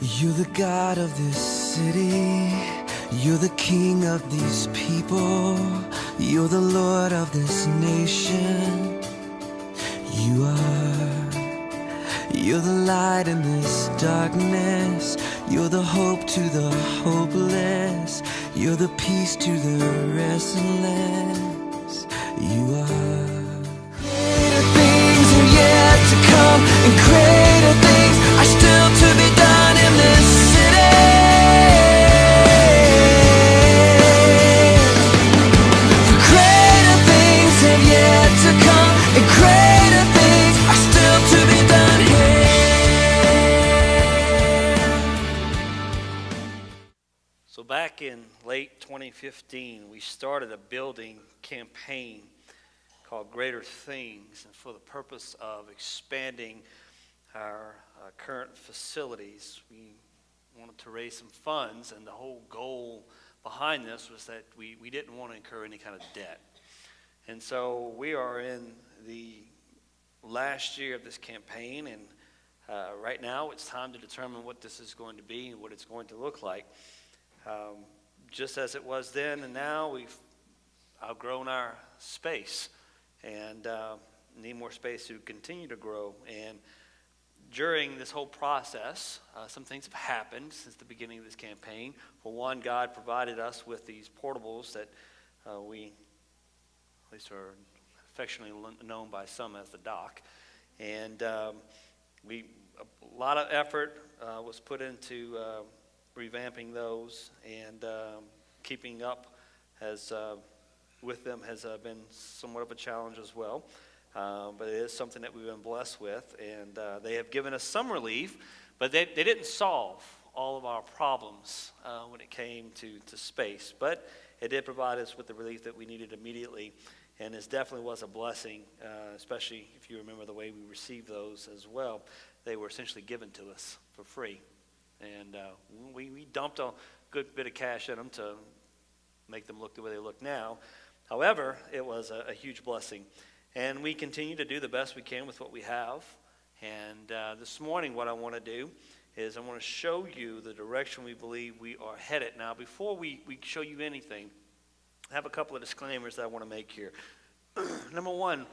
You're the God of this city. You're the King of these people. You're the Lord of this nation. You are. You're the light in this darkness. You're the hope to the hopeless. You're the peace to the restless. You are. Greater things are yet to come, and greater things are still to be done in this city. For greater things have yet to come, and greater things are still to be done here. So back in late 2015, we started a building campaign called Greater Things, and for the purpose of expanding our current facilities. We wanted to raise some funds, and the whole goal behind this was that we didn't want to incur any kind of debt. And so we are in the last year of this campaign, and right now it's time to determine what this is going to be and what it's going to look like. Just as it was then and now, we've outgrown our space and need more space to continue to grow. And during this whole process, some things have happened since the beginning of this campaign. For one, God provided us with these portables that we, at least are affectionately known by some as the dock. And a lot of effort was put into revamping those, and keeping up with them has been somewhat of a challenge as well. But it is something that we've been blessed with, and they have given us some relief, but they didn't solve all of our problems when it came to space. But it did provide us with the relief that we needed immediately, and this definitely was a blessing, especially if you remember the way we received those as well. They were essentially given to us for free, and we dumped a good bit of cash in them to make them look the way they look now. However, it was a huge blessing. And we continue to do the best we can with what we have. And this morning what I want to do is I want to show you the direction we believe we are headed. Now, before we show you anything, I have a couple of disclaimers that I want to make here. Number one,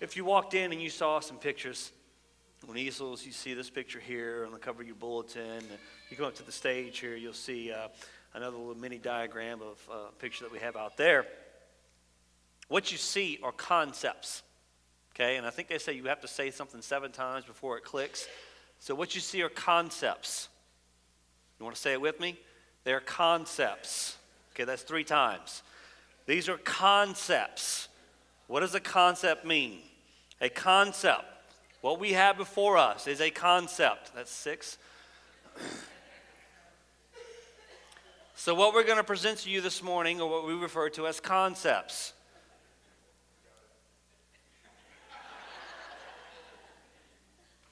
if you walked in and you saw some pictures on easels, you see this picture here on the cover of your bulletin. You go up to the stage here, you'll see another little mini diagram of a picture that we have out there. What you see are concepts, okay? And I think they say you have to say something 7 times before it clicks. So what you see are concepts. You want to say it with me? They're concepts. Okay, that's 3 times. These are concepts. What does a concept mean? A concept, what we have before us is a concept. That's 6. So what we're going to present to you this morning are what we refer to as concepts.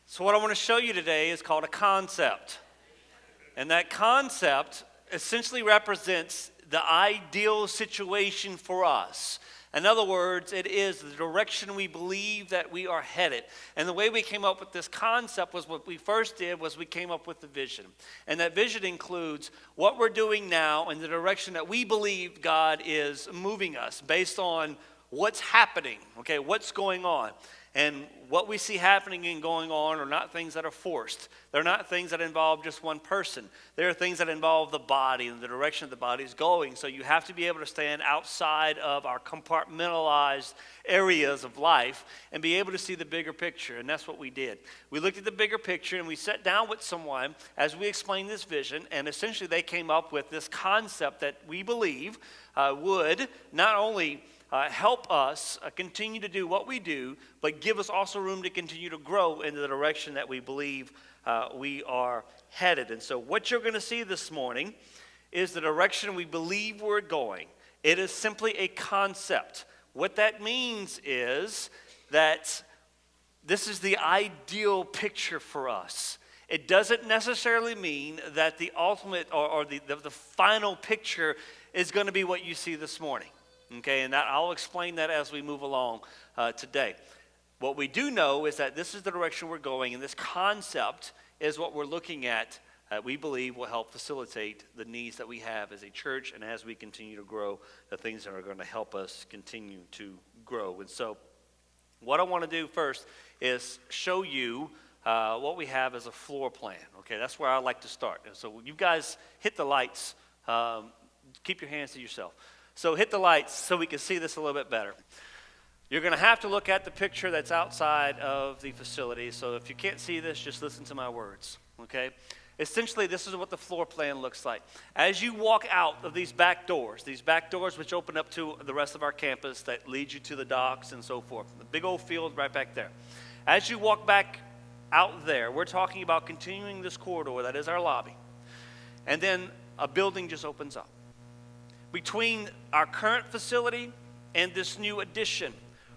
So what I want to show you today is called a concept. And that concept essentially represents the ideal situation for us. In other words, it is the direction we believe that we are headed. And the way we came up with this concept was what we first did was we came up with the vision. And that vision includes what we're doing now and the direction that we believe God is moving us based on what's happening, okay, what's going on. And what we see happening and going on are not things that are forced. They're not things that involve just one person. They are things that involve the body and the direction the body is going. So you have to be able to stand outside of our compartmentalized areas of life and be able to see the bigger picture. And that's what we did. We looked at the bigger picture and we sat down with someone as we explained this vision. And essentially they came up with this concept that we believe would not only help us continue to do what we do, but give us also room to continue to grow in the direction that we believe we are headed. And so what you're going to see this morning is the direction we believe we're going. It is simply a concept. What that means is that this is the ideal picture for us. It doesn't necessarily mean that the ultimate or the final picture is going to be what you see this morning. Okay, and I'll explain that as we move along today. What we do know is that this is the direction we're going, and this concept is what we're looking at we believe will help facilitate the needs that we have as a church, and as we continue to grow, the things that are going to help us continue to grow. And so what I want to do first is show you what we have as a floor plan. Okay, that's where I like to start. And so you guys hit the lights. Keep your hands to yourself. So hit the lights so we can see this a little bit better. You're going to have to look at the picture that's outside of the facility. So if you can't see this, just listen to my words, okay? Essentially, this is what the floor plan looks like. As you walk out of these back doors which open up to the rest of our campus that lead you to the docks and so forth, the big old field right back there. As you walk back out there, we're talking about continuing this corridor that is our lobby. And then a building just opens up. Between our current facility and this new addition,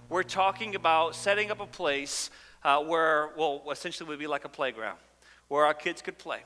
we're talking about setting up a place where, well, essentially would be like a playground, where our kids could play.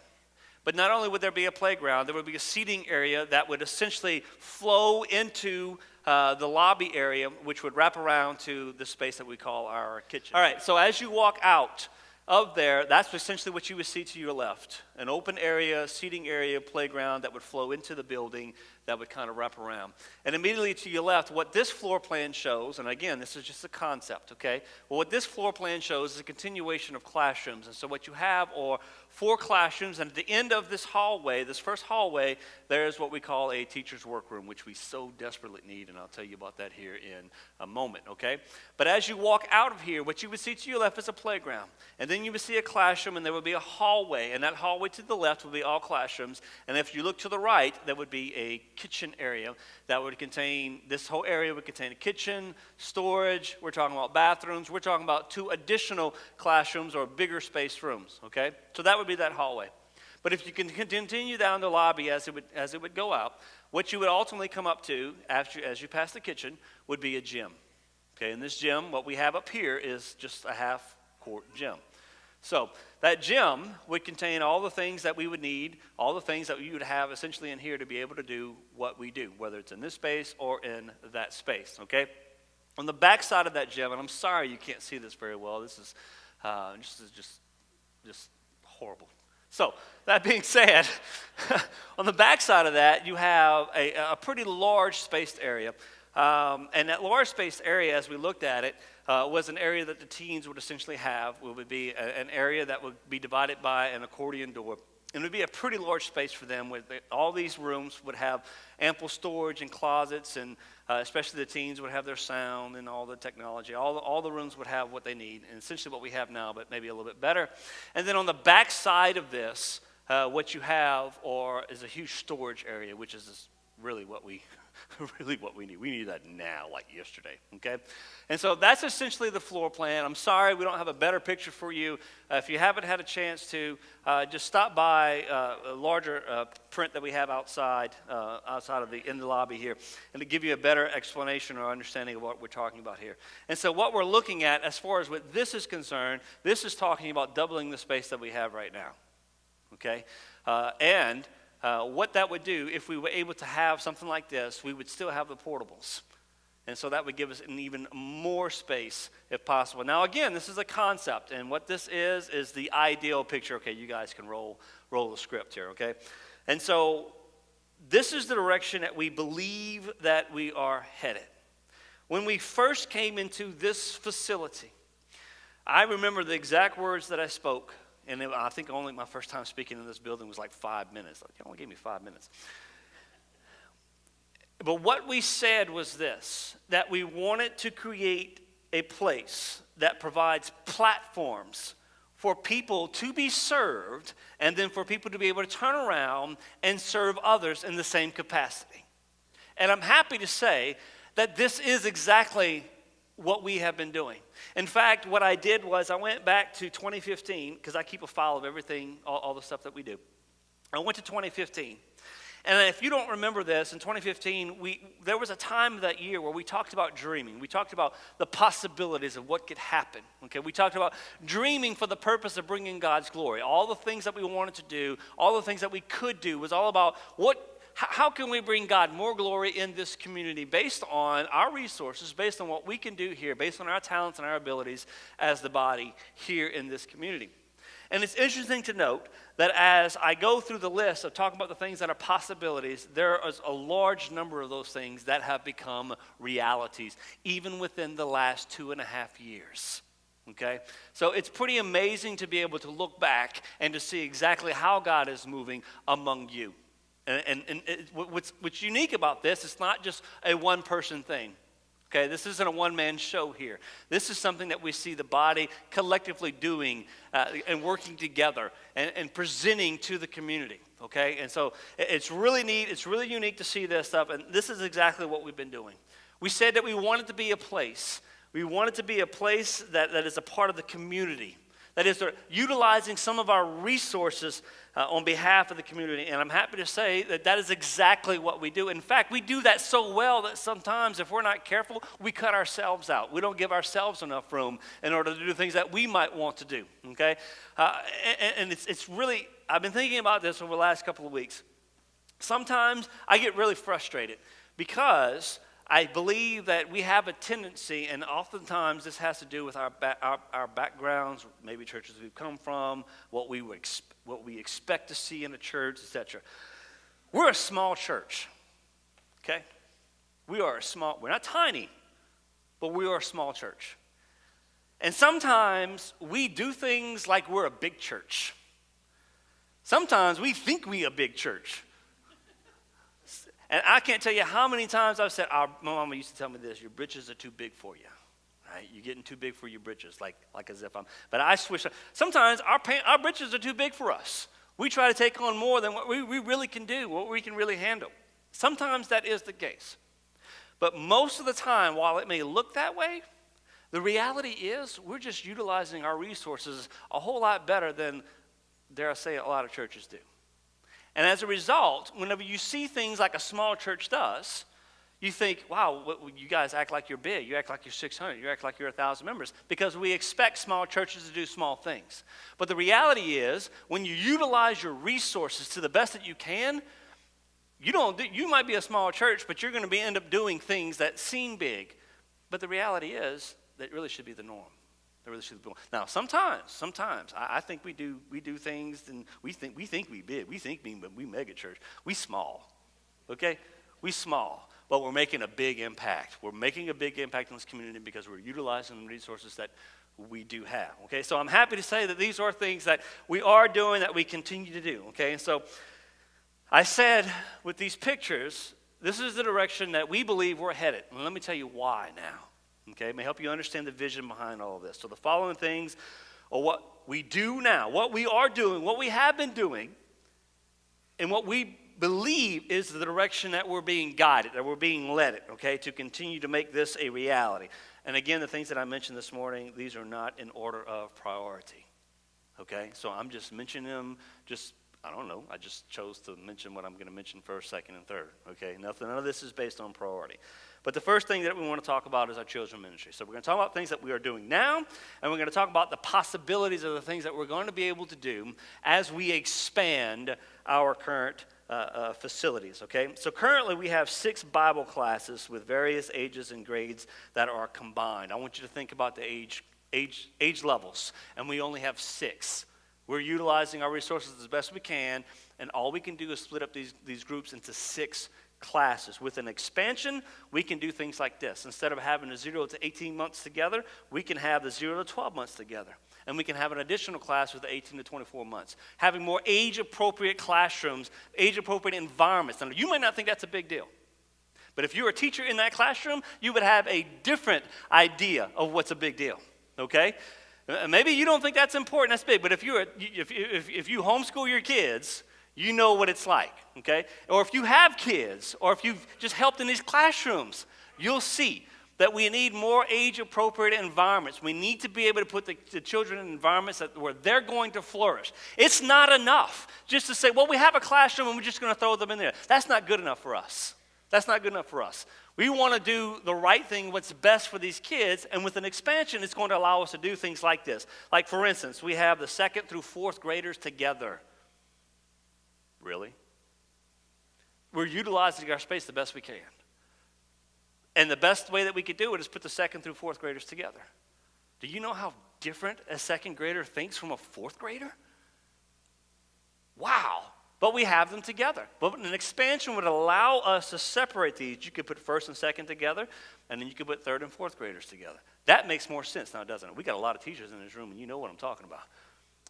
But not only would there be a playground, there would be a seating area that would essentially flow into the lobby area, which would wrap around to the space that we call our kitchen. All right, so as you walk out of there, that's essentially what you would see to your left. An open area, seating area, playground that would flow into the building that would kind of wrap around. And immediately to your left, what this floor plan shows, and again, this is just a concept, okay? Well, what this floor plan shows is a continuation of classrooms. And so what you have are 4 classrooms, and at the end of this hallway, this first hallway, there's what we call a teacher's workroom, which we so desperately need, and I'll tell you about that here in a moment, okay? But as you walk out of here, what you would see to your left is a playground. And then you would see a classroom, and there would be a hallway, and that hallway to the left would be all classrooms. And if you look to the right, there would be a kitchen area that would contain, this whole area would contain a kitchen, storage, we're talking about bathrooms, we're talking about 2 additional classrooms or bigger space rooms, okay? So that would be that hallway. But if you can continue down the lobby as it would go out, what you would ultimately come up to as you pass the kitchen would be a gym. Okay, in this gym, what we have up here is just a half-court gym. So that gym would contain all the things that we would need, all the things that you would have essentially in here to be able to do what we do, whether it's in this space or in that space, okay? On the back side of that gym, and I'm sorry you can't see this very well, this is just horrible. So that being said, on the back side of that, you have a pretty large spaced area. And that large spaced area, as we looked at it, was an area that the teens would essentially have. It would be an area that would be divided by an accordion door. And it would be a pretty large space for them. All these rooms would have ample storage and closets, and especially the teens would have their sound and all the technology. All the rooms would have what they need, and essentially what we have now, but maybe a little bit better. And then on the back side of this, what you have is a huge storage area, which is really what we need. We need that now, like yesterday, okay? And so that's essentially the floor plan. I'm sorry we don't have a better picture for you. If you haven't had a chance to, just stop by a larger print that we have outside in the lobby here, and to give you a better explanation or understanding of what we're talking about here. And so what we're looking at, as far as what this is concerned, this is talking about doubling the space that we have right now, okay? What that would do, if we were able to have something like this, we would still have the portables. And so that would give us an even more space if possible. Now, again, this is a concept, and what this is the ideal picture. Okay, you guys can roll the script here, okay? And so this is the direction that we believe that we are headed. When we first came into this facility, I remember the exact words that I spoke. And I think only my first time speaking in this building was like 5 minutes. Like, you only gave me 5 minutes. But what we said was this, that we wanted to create a place that provides platforms for people to be served, and then for people to be able to turn around and serve others in the same capacity. And I'm happy to say that this is exactly what we have been doing. In fact, what I did was I went back to 2015, because I keep a file of everything, all the stuff that we do. I went to 2015. And if you don't remember this, in 2015, there was a time that year where we talked about dreaming. We talked about the possibilities of what could happen. Okay, we talked about dreaming for the purpose of bringing God's glory. All the things that we wanted to do, all the things that we could do was all about how can we bring God more glory in this community based on our resources, based on what we can do here, based on our talents and our abilities as the body here in this community. And it's interesting to note that as I go through the list of talking about the things that are possibilities, there is a large number of those things that have become realities, even within the last 2.5 years. Okay? So it's pretty amazing to be able to look back and to see exactly how God is moving among you. And what's unique about this, it's not just a one-person thing. Okay, this isn't a one-man show here. This is something that we see the body collectively doing and working together and presenting to the community. Okay, and so it's really neat. It's really unique to see this stuff, and this is exactly what we've been doing. We said that we wanted to be a place. We wanted to be a place that is a part of the community. That is, they're utilizing some of our resources on behalf of the community. And I'm happy to say that that is exactly what we do. In fact, we do that so well that sometimes if we're not careful, we cut ourselves out. We don't give ourselves enough room in order to do things that we might want to do, okay? And it's really, I've been thinking about this over the last couple of weeks. Sometimes I get really frustrated because I believe that we have a tendency, and oftentimes this has to do with our backgrounds, maybe churches we've come from, what we expect to see in a church, etc. We're a small church, okay? We're not tiny, but we are a small church. And sometimes we do things like we're a big church. Sometimes we think we're a big church. And I can't tell you how many times I've said, my mama used to tell me this, your britches are too big for you. Right? You're getting too big for your britches, like as if but I switch. Sometimes our britches are too big for us. We try to take on more than what we really can do, what we can really handle. Sometimes that is the case. But most of the time, while it may look that way, the reality is we're just utilizing our resources a whole lot better than, dare I say, a lot of churches do. And as a result, whenever you see things like a small church does, you think, wow, you guys act like you're big. You act like you're 600. You act like you're 1,000 members. Because we expect small churches to do small things. But the reality is, when you utilize your resources to the best that you can, you might be a small church, but you're going to end up doing things that seem big. But the reality is, that really should be the norm. Now, sometimes I think we do things, and we think we big. We think we mega church. We small, okay? We small, but we're making a big impact. We're making a big impact in this community because we're utilizing the resources that we do have, okay? So I'm happy to say that these are things that we are doing, that we continue to do, okay? And so I said with these pictures, this is the direction that we believe we're headed. And let me tell you why now. Okay, it may help you understand the vision behind all of this. So the following things are what we do now, what we are doing, what we have been doing, and what we believe is the direction that we're being guided, that we're being led, okay, to continue to make this a reality. And again, the things that I mentioned this morning, these are not in order of priority, okay? So I'm just mentioning them, I don't know, I just chose to mention what I'm going to mention first, second, and third, okay? None of this is based on priority. But the first thing that we want to talk about is our children's ministry. So we're going to talk about things that we are doing now, and we're going to talk about the possibilities of the things that we're going to be able to do as we expand our current facilities, okay? So currently we have 6 Bible classes with various ages and grades that are combined. I want you to think about the age levels, and we only have 6. We're utilizing our resources as best we can, and all we can do is split up these groups into 6 classes. With an expansion, we can do things like this. Instead of having the 0 to 18 months together, we can have the 0 to 12 months together. And we can have an additional class with the 18 to 24 months. Having more age-appropriate classrooms, age-appropriate environments. Now, you might not think that's a big deal. But if you're a teacher in that classroom, you would have a different idea of what's a big deal, okay? Maybe you don't think that's important, that's big. But if you homeschool your kids, you know what it's like, okay? Or if you have kids, or if you've just helped in these classrooms, you'll see that we need more age-appropriate environments. We need to be able to put the children in environments where they're going to flourish. It's not enough just to say, well, we have a classroom and we're just going to throw them in there. That's not good enough for us. That's not good enough for us. We want to do the right thing, what's best for these kids, and with an expansion, it's going to allow us to do things like this. Like, for instance, we have the 2nd through 4th graders together. Really? We're utilizing our space the best we can. And the best way that we could do it is put the 2nd through 4th graders together. Do you know how different a second grader thinks from a fourth grader? Wow. But we have them together. But an expansion would allow us to separate these. You could put first and second together, and then you could put third and fourth graders together. That makes more sense now, doesn't it? We got a lot of teachers in this room, and you know what I'm talking about,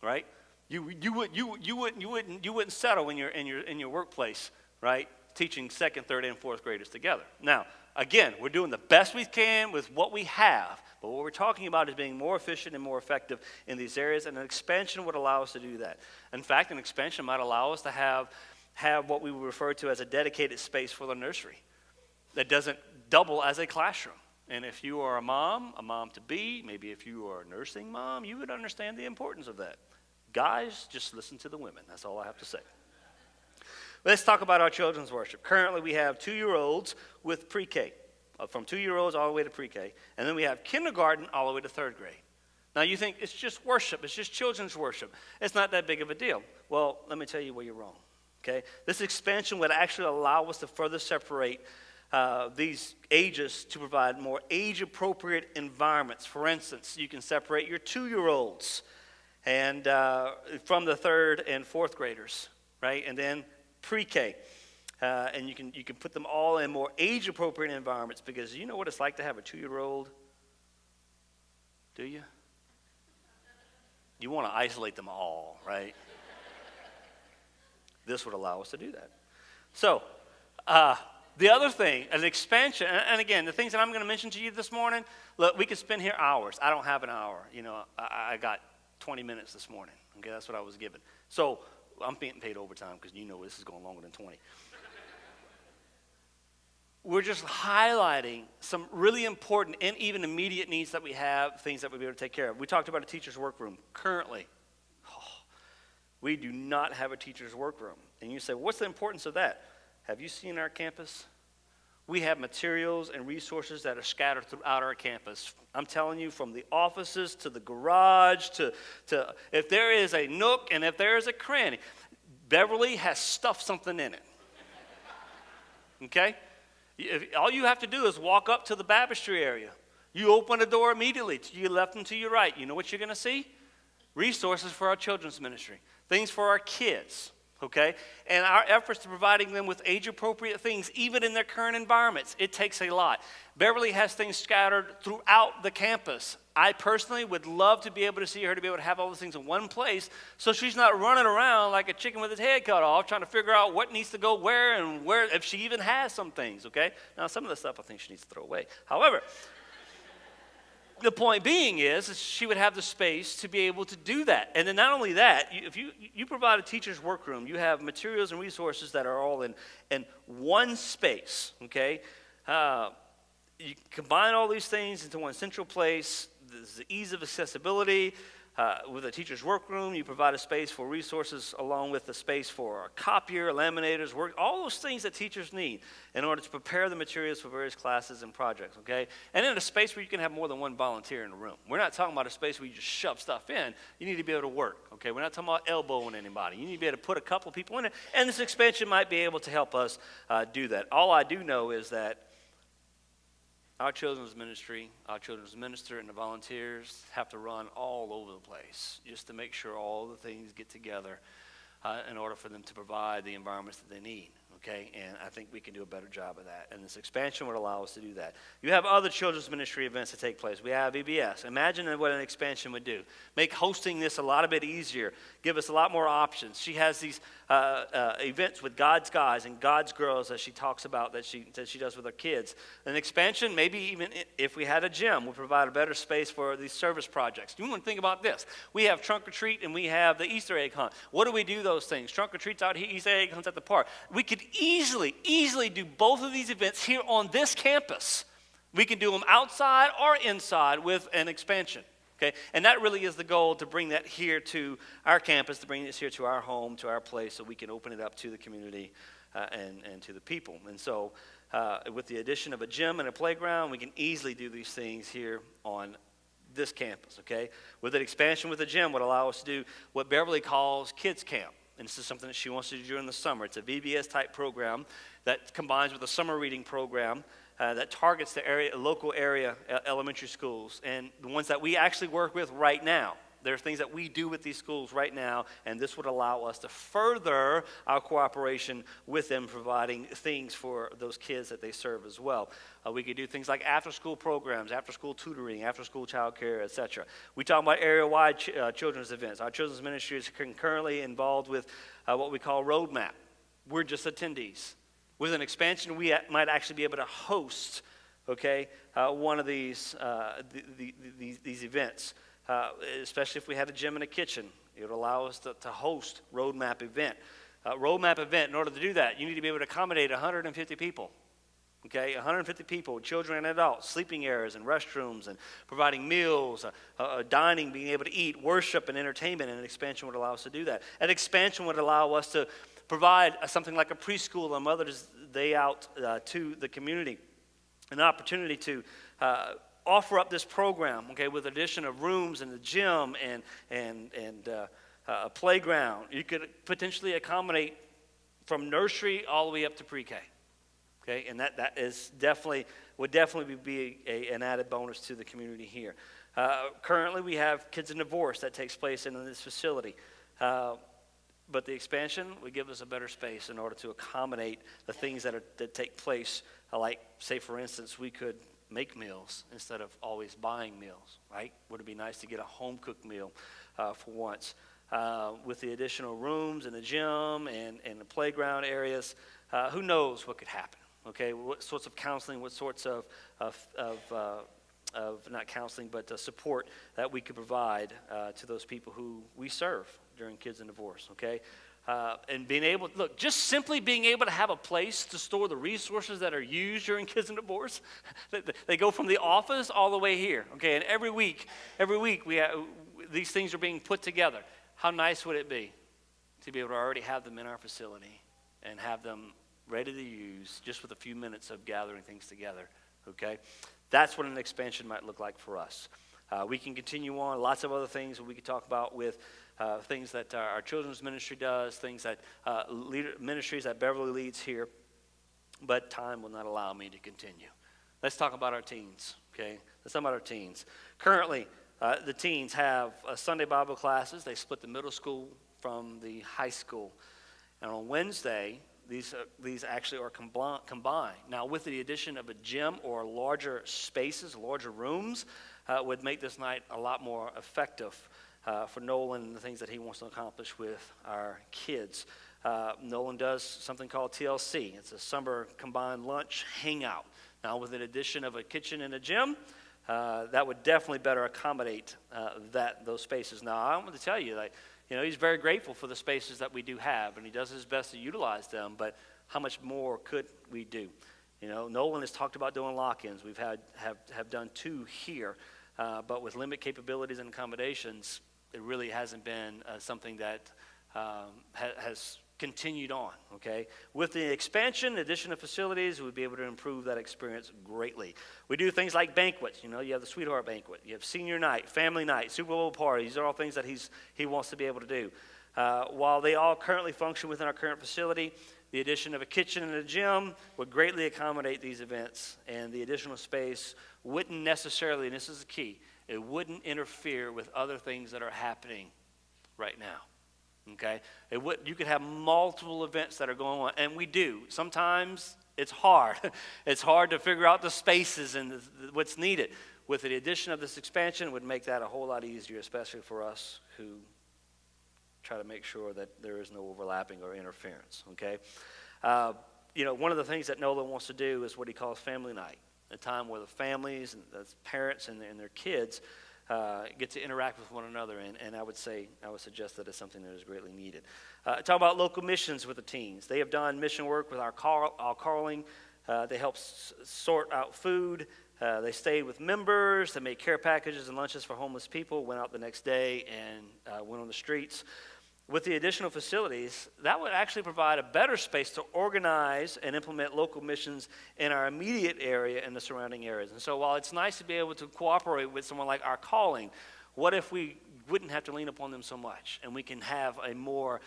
right? You wouldn't settle in your workplace, right? Teaching second, third, and fourth graders together. Now, again, we're doing the best we can with what we have, but what we're talking about is being more efficient and more effective in these areas, and an expansion would allow us to do that. In fact, an expansion might allow us to have what we would refer to as a dedicated space for the nursery that doesn't double as a classroom. And if you are a mom-to-be, maybe if you are a nursing mom, you would understand the importance of that. Guys, just listen to the women. That's all I have to say. Let's talk about our children's worship. Currently, we have 2-year-olds with pre-K, from 2-year-olds all the way to pre-K. And then we have kindergarten all the way to third grade. Now, you think it's just worship. It's just children's worship. It's not that big of a deal. Well, let me tell you where you're wrong, okay? This expansion would actually allow us to further separate these ages to provide more age-appropriate environments. For instance, you can separate your 2-year-olds and from the third and fourth graders, right? And then pre-K, and you can put them all in more age-appropriate environments, because you know what it's like to have a 2-year-old, do you? You want to isolate them all, right? This would allow us to do that. So, the other thing, an expansion, and again, the things that I'm going to mention to you this morning, look, we could spend here hours. I don't have an hour. You know, I got 20 minutes this morning. Okay, that's what I was given. So, I'm being paid overtime because you know this is going longer than 20. We're just highlighting some really important and even immediate needs that we have, things that we'll be able to take care of. We talked about a teacher's workroom. Currently, we do not have a teacher's workroom. And you say, what's the importance of that? Have you seen our campus? We have materials and resources that are scattered throughout our campus. I'm telling you, from the offices to the garage to if there is a nook and if there is a cranny, Beverly has stuffed something in it. Okay? All you have to do is walk up to the baptistry area. You open the door immediately to your left and to your right. You know what you're going to see? Resources for our children's ministry. Things for our kids. Okay? And our efforts to providing them with age-appropriate things, even in their current environments, it takes a lot. Beverly has things scattered throughout the campus. I personally would love to be able to see her, to be able to have all those things in one place, so she's not running around like a chicken with its head cut off, trying to figure out what needs to go where and where, if she even has some things, okay? Now, some of the stuff I think she needs to throw away. However, the point being is she would have the space to be able to do that. And then not only that, if you provide a teacher's workroom, you have materials and resources that are all in one space, okay? You combine all these things into one central place. There's the ease of accessibility. With a teacher's workroom, you provide a space for resources along with the space for a copier, laminators, all those things that teachers need in order to prepare the materials for various classes and projects, okay? And in a space where you can have more than one volunteer in the room. We're not talking about a space where you just shove stuff in. You need to be able to work, okay? We're not talking about elbowing anybody. You need to be able to put a couple of people in it, and this expansion might be able to help us do that. All I do know is that our children's ministry, our children's minister, and the volunteers have to run all over the place just to make sure all the things get together in order for them to provide the environments that they need, okay? And I think we can do a better job of that. And this expansion would allow us to do that. You have other children's ministry events that take place. We have VBS. Imagine what an expansion would do. Make hosting this a lot bit easier. Give us a lot more options. She has these events with God's guys and God's girls, as she talks about, that she does with her kids. An expansion, maybe even if we had a gym, would provide a better space for these service projects. You want to think about this. We have trunk or treat and we have the Easter egg hunt. What do we do those things? Trunk or treats out here, Easter egg hunts at the park. We could easily do both of these events here on this campus. We can do them outside or inside with an expansion. Okay, and that really is the goal, to bring that here to our campus, to bring this here to our home, to our place, so we can open it up to the community and to the people. And so with the addition of a gym and a playground, we can easily do these things here on this campus, okay? With an expansion with a gym would allow us to do what Beverly calls kids camp. And this is something that she wants to do during the summer. It's a VBS-type program that combines with a summer reading program that targets the local area elementary schools, and the ones that we actually work with right now. There are things that we do with these schools right now, and this would allow us to further our cooperation with them, providing things for those kids that they serve as well. We could do things like after-school programs, after-school tutoring, after-school child care, etc. We talk about area-wide children's events. Our children's ministry is currently involved with what we call Roadmap. We're just attendees. With an expansion, we might actually be able to host, one of these events. Especially if we had a gym and a kitchen. It would allow us to host Roadmap event. Roadmap event, in order to do that, you need to be able to accommodate 150 people. 150 people, children and adults, sleeping areas and restrooms, and providing meals, dining, being able to eat, worship and entertainment, and an expansion would allow us to do that. An expansion would allow us to provide something like a preschool on Mother's Day out to the community. An opportunity to offer up this program, with addition of rooms in the gym and a playground. You could potentially accommodate from nursery all the way up to pre-K. And that is would definitely be an added bonus to the community here. Currently, we have Kids in Divorce that takes place in this facility. But the expansion would give us a better space in order to accommodate the things that take place. Like, say, for instance, we could make meals instead of always buying meals, right? Would it be nice to get a home-cooked meal for once? With the additional rooms in the gym and the playground areas, who knows what could happen, What sorts of counseling, what sorts of not counseling, but support that we could provide to those people who we serve during Kids in Divorce, and being able, just simply being able to have a place to store the resources that are used during Kids in Divorce. They go from the office all the way here, and every week these things are being put together. How nice would it be to be able to already have them in our facility and have them ready to use just with a few minutes of gathering things together, That's what an expansion might look like for us. We can continue on, lots of other things that we could talk about with things that our children's ministry does, things that ministries that Beverly leads here, but time will not allow me to continue. Let's talk about our teens, Let's talk about our teens. Currently, the teens have Sunday Bible classes. They split the middle school from the high school. And on Wednesday, these actually are combined. Now, with the addition of a gym or larger spaces, larger rooms, would make this night a lot more effective for Nolan and the things that he wants to accomplish with our kids. Nolan does something called TLC. It's a summer combined lunch hangout. Now, with an addition of a kitchen and a gym, that would definitely better accommodate those spaces. Now, I want to tell you, he's very grateful for the spaces that we do have, and he does his best to utilize them, but how much more could we do? Nolan has talked about doing lock-ins. We've have done 2 here, but with limited capabilities and accommodations, it really hasn't been something that has continued on, With the expansion, addition of facilities, we'd be able to improve that experience greatly. We do things like banquets. You have the Sweetheart Banquet. You have Senior Night, Family Night, Super Bowl Party. These are all things that he wants to be able to do. While they all currently function within our current facility, the addition of a kitchen and a gym would greatly accommodate these events, and the additional space wouldn't necessarily, and this is the key, it wouldn't interfere with other things that are happening right now. You could have multiple events that are going on, and we do. Sometimes it's hard. It's hard to figure out the spaces and what's needed. With the addition of this expansion, it would make that a whole lot easier, especially for us who try to make sure that there is no overlapping or interference, One of the things that Nolan wants to do is what he calls family night, a time where the families and the parents and their kids get to interact with one another, and I would suggest that it's something that is greatly needed. Talk about local missions with the teens. They have done mission work with our calling. They help sort out food. They stayed with members. They made care packages and lunches for homeless people, went out the next day and went on the streets. With the additional facilities, that would actually provide a better space to organize and implement local missions in our immediate area and the surrounding areas. And so while it's nice to be able to cooperate with someone like our calling, what if we wouldn't have to lean upon them so much, and we can have a more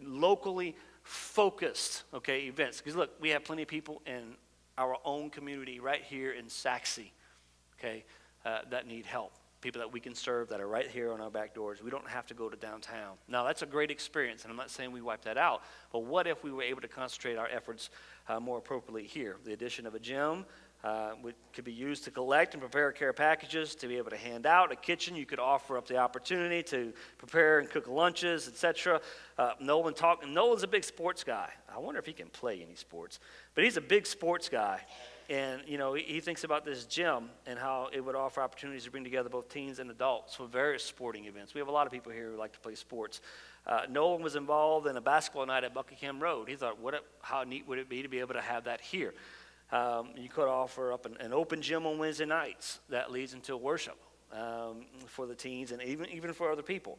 locally focused events? Because look, we have plenty of people in our own community right here in Saxe, okay, that need help. People that we can serve that are right here on our back doors. We don't have to go to downtown. Now, that's a great experience, and I'm not saying we wipe that out, but what if we were able to concentrate our efforts more appropriately here? The addition of a gym could be used to collect and prepare care packages, to be able to hand out. A kitchen, you could offer up the opportunity to prepare and cook lunches, etc. Nolan's a big sports guy. I wonder if he can play any sports, but he's a big sports guy. And, he thinks about this gym and how it would offer opportunities to bring together both teens and adults for various sporting events. We have a lot of people here who like to play sports. Nolan was involved in a basketball night at Buckingham Road. He thought, how neat would it be to be able to have that here? You could offer up an open gym on Wednesday nights that leads into worship for the teens and even for other people.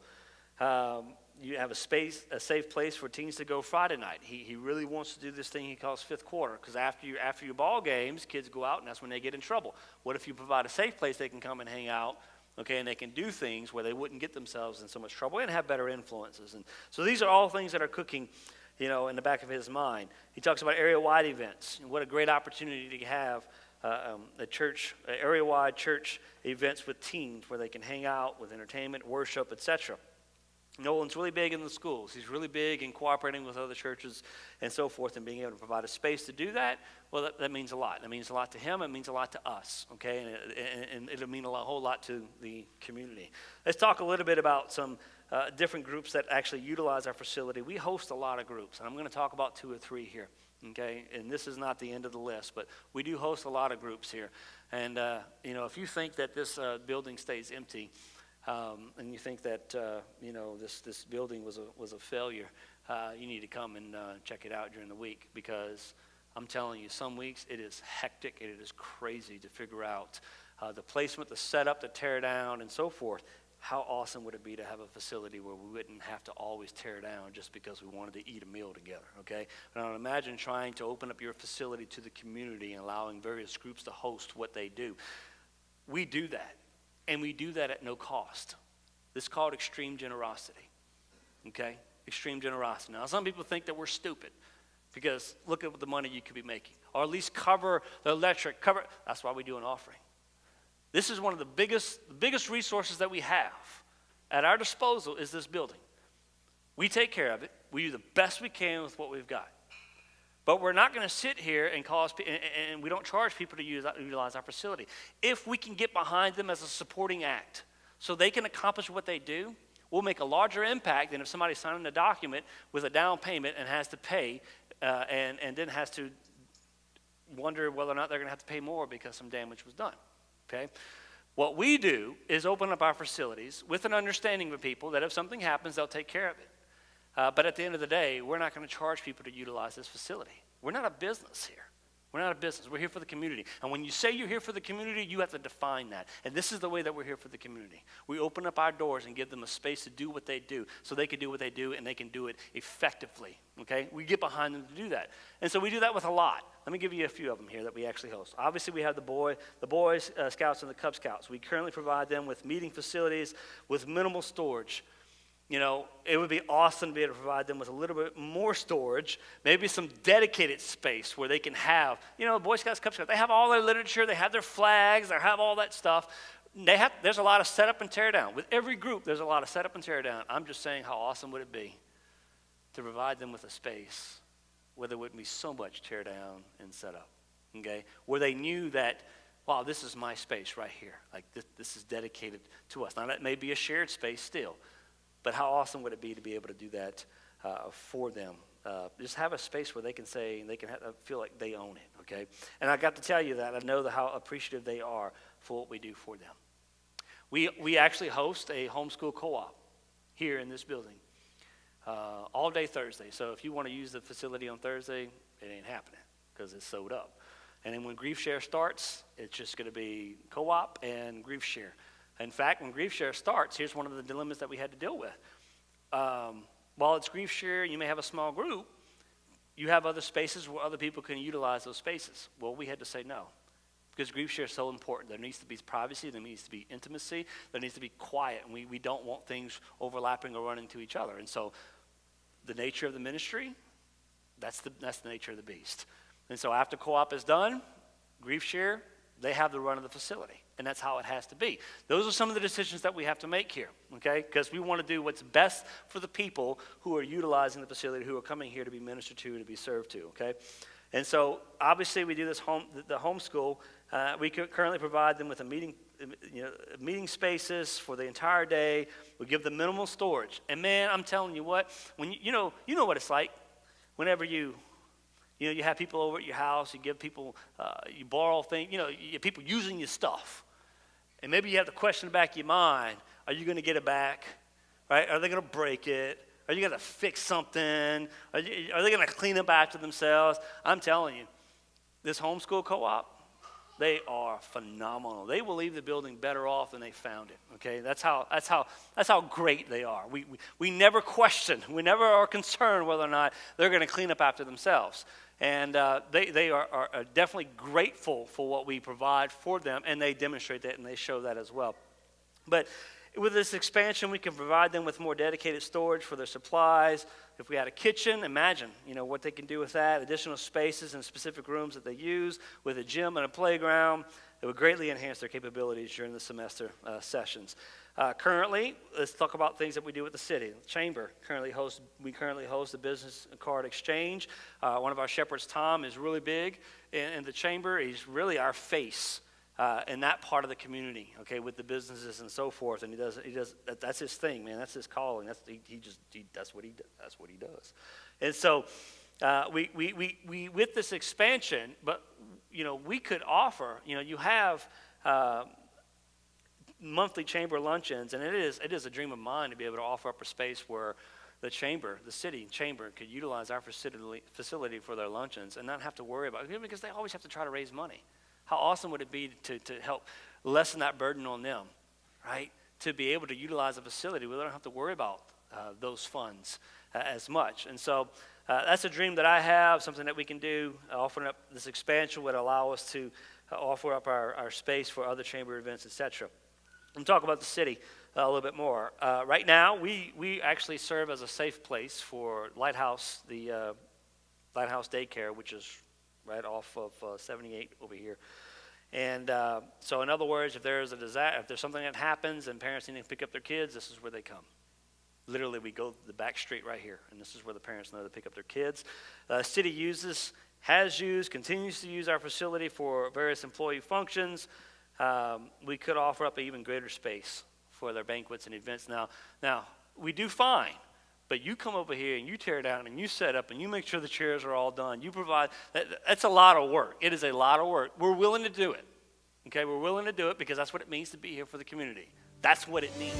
You have a safe place for teens to go Friday night. He really wants to do this thing he calls fifth quarter, because after your ball games, kids go out and that's when they get in trouble. What if you provide a safe place they can come and hang out, okay, and they can do things where they wouldn't get themselves in so much trouble and have better influences. And so these are all things that are cooking, in the back of his mind. He talks about area-wide events. What a great opportunity to have area-wide church events with teens where they can hang out with entertainment, worship, etc. Nolan's really big in the schools. He's really big in cooperating with other churches and so forth, and being able to provide a space to do that. Well, that means a lot. That means a lot to him. It means a lot to us, okay? And it'll mean whole lot to the community. Let's talk a little bit about some different groups that actually utilize our facility. We host a lot of groups, and I'm going to talk about 2 or 3 here, okay? And this is not the end of the list, but we do host a lot of groups here. And, if you think that this building stays empty, and you think that this building was a failure, you need to come and check it out during the week, because I'm telling you, some weeks it is hectic and it is crazy to figure out the placement, the setup, the tear down, and so forth. How awesome would it be to have a facility where we wouldn't have to always tear down just because we wanted to eat a meal together, okay? Now imagine trying to open up your facility to the community and allowing various groups to host what they do. We do that. And we do that at no cost. This is called extreme generosity, okay? Extreme generosity. Now, some people think that we're stupid because look at the money you could be making. Or at least cover the electric, that's why we do an offering. This is one of the biggest resources that we have at our disposal is this building. We take care of it. We do the best we can with what we've got. But we're not going to sit here and we don't charge people to utilize our facility. If we can get behind them as a supporting act so they can accomplish what they do, we'll make a larger impact than if somebody's signing a document with a down payment and has to pay and then has to wonder whether or not they're going to have to pay more because some damage was done, okay? What we do is open up our facilities with an understanding of people that if something happens, they'll take care of it. But at the end of the day, we're not going to charge people to utilize this facility. We're not a business here. We're not a business. We're here for the community. And when you say you're here for the community, you have to define that. And this is the way that we're here for the community. We open up our doors and give them a space to do what they do so they can do what they do and they can do it effectively, okay? We get behind them to do that. And so we do that with a lot. Let me give you a few of them here that we actually host. Obviously, we have the Boys Scouts and the Cub Scouts. We currently provide them with meeting facilities with minimal storage. It would be awesome to be able to provide them with a little bit more storage, maybe some dedicated space where they can have, Boy Scouts, Cub Scouts, they have all their literature, they have their flags, they have all that stuff. There's a lot of setup and tear down. With every group, there's a lot of setup and tear down. I'm just saying, how awesome would it be to provide them with a space where there wouldn't be so much tear down and setup, okay? Where they knew that, wow, this is my space right here. Like this is dedicated to us. Now, that may be a shared space still. But how awesome would it be to be able to do that for them? Just have a space where they can say, they can feel like they own it, okay? And I got to tell you that. I know how appreciative they are for what we do for them. We actually host a homeschool co-op here in this building all day Thursday. So if you want to use the facility on Thursday, it ain't happening because it's sold up. And then when Grief Share starts, it's just going to be co-op and Grief Share. In fact, when Grief Share starts, here's one of the dilemmas that we had to deal with. While it's Grief Share, you may have a small group. You have other spaces where other people can utilize those spaces. Well, we had to say no because Grief Share is so important. There needs to be privacy. There needs to be intimacy. There needs to be quiet. And we don't want things overlapping or running to each other. And so the nature of the ministry, that's the nature of the beast. And so after co-op is done, Grief Share, they have the run of the facility. And that's how it has to be. Those are some of the decisions that we have to make here, okay? Because we want to do what's best for the people who are utilizing the facility, who are coming here to be ministered to, to be served to, okay? And so obviously we do this the homeschool. We currently provide them with meeting spaces for the entire day. We give them minimal storage. And man, I'm telling you what, when you know what it's like whenever you have people over at your house, you give people, you borrow things, you have people using your stuff. And maybe you have the question in the back of your mind, are you going to get it back? Right? Are they going to break it? Are you going to fix something? Are they going to clean up after themselves? I'm telling you, this homeschool co-op, they are phenomenal. They will leave the building better off than they found it. Okay, that's how great they are. We never question, we never are concerned whether or not they're going to clean up after themselves. And they are definitely grateful for what we provide for them, and they demonstrate that and they show that as well. But with this expansion, we can provide them with more dedicated storage for their supplies. If we had a kitchen, imagine, what they can do with that. Additional spaces and specific rooms that they use with a gym and a playground. It would greatly enhance their capabilities during the semester sessions. Currently, let's talk about things that we do with the city. The chamber currently hosts the business card exchange. One of our shepherds, Tom, is really big in the chamber. He's really our face in that part of the community, okay, with the businesses and so forth. And he does that's his thing, man. That's his calling. That's what he does. And so we with this expansion, but we could offer. You have monthly chamber luncheons, and it is a dream of mine to be able to offer up a space where the city chamber could utilize our facility for their luncheons and not have to worry about it, because they always have to try to raise money. How awesome would it be to help lessen that burden on them, right? To be able to utilize a facility where they don't have to worry about those funds as much. And so that's a dream that I have, something that we can do. Offering up this expansion would allow us to offer up our space for other chamber events, etc. I'm talking about the city a little bit more. Right now, we actually serve as a safe place for Lighthouse, the Lighthouse Daycare, which is right off of 78 over here. And so in other words, if there's a disaster, if there's something that happens and parents need to pick up their kids, this is where they come. Literally, we go the back street right here, and this is where the parents know to pick up their kids. City has used, continues to use our facility for various employee functions. We could offer up an even greater space for their banquets and events. Now we do fine. But you come over here and you tear down and you set up and you make sure the chairs are all done. You provide, that's a lot of work. It is a lot of work. We're willing to do it. Okay, we're willing to do it because that's what it means to be here for the community. That's what it means.